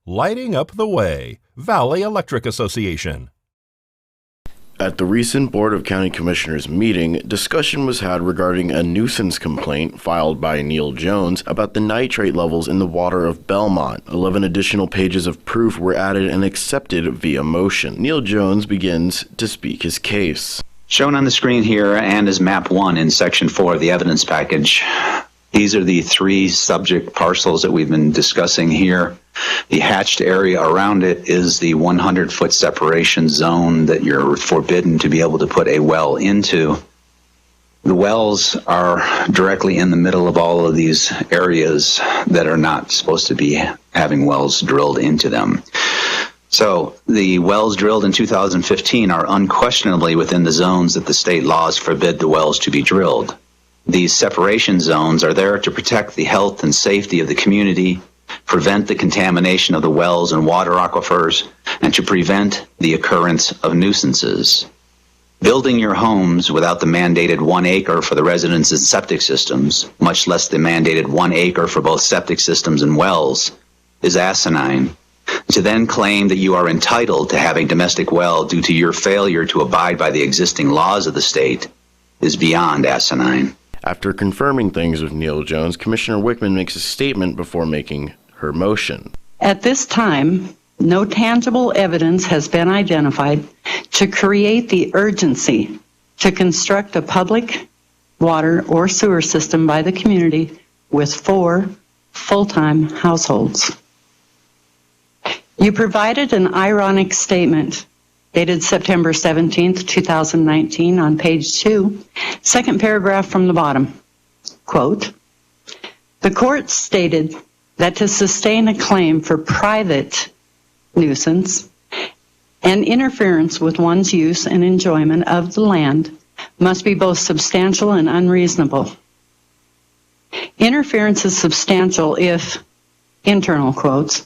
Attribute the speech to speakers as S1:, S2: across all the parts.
S1: Lighting up the way. Valley Electric Association.
S2: At the recent Board of County Commissioners meeting, discussion was had regarding a nuisance complaint filed by Neal Jones about the nitrate levels in the water of Belmont. 11 additional pages of proof were added and accepted via motion. Neal Jones begins to speak his case.
S3: Shown on the screen here and is map 1 in section 4 of the evidence package. These are the 3 subject parcels that we've been discussing here. The hatched area around it is the 100-foot separation zone that you're forbidden to be able to put a well into. The wells are directly in the middle of all of these areas that are not supposed to be having wells drilled into them. So the wells drilled in 2015 are unquestionably within the zones that the state laws forbid the wells to be drilled. These separation zones are there to protect the health and safety of the community, prevent the contamination of the wells and water aquifers, and to prevent the occurrence of nuisances. Building your homes without the mandated 1 acre for the residents and septic systems, much less the mandated 1 acre for both septic systems and wells, is asinine. To then claim that you are entitled to have a domestic well due to your failure to abide by the existing laws of the state is beyond asinine.
S2: After confirming things with Neal Jones, Commissioner Wickman makes a statement before making her motion.
S4: At this time, no tangible evidence has been identified to create the urgency to construct a public water or sewer system by the community with 4 full-time households. You provided an ironic statement dated September 17th, 2019 on page 2, second paragraph from the bottom. Quote, "The court stated that to sustain a claim for private nuisance and interference with one's use and enjoyment of the land must be both substantial and unreasonable. Interference is substantial if, internal quotes,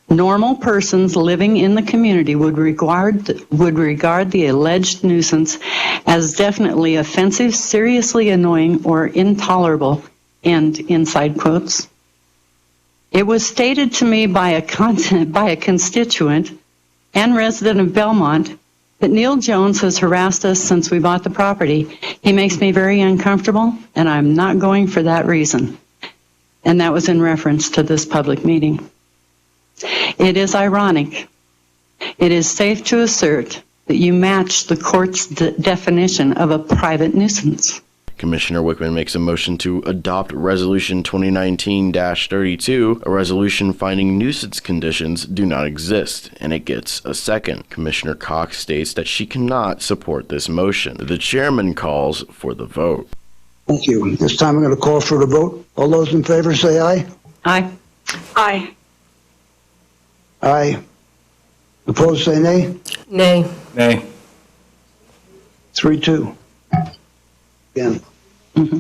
S4: normal persons living in the community would regard the alleged nuisance as definitely offensive, seriously annoying, or intolerable," end inside quotes. It was stated to me by a constituent and resident of Belmont that Neal Jones has harassed us since we bought the property. He makes me very uncomfortable, and I'm not going for that reason. And that was in reference to this public meeting. It is ironic. It is safe to assert that you match the court's definition of a private nuisance.
S2: Commissioner Wickman makes a motion to adopt Resolution 2019-32, a resolution finding nuisance conditions do not exist, and it gets a second. Commissioner Cox states that she cannot support this motion. The chairman calls for the vote.
S5: Thank you. This time I'm going to call for the vote. All those in favor say aye.
S4: Aye.
S6: Aye.
S5: Aye. Opposed say nay.
S6: Nay.
S7: Nay.
S5: 3-2. Again.
S4: Mm-hmm.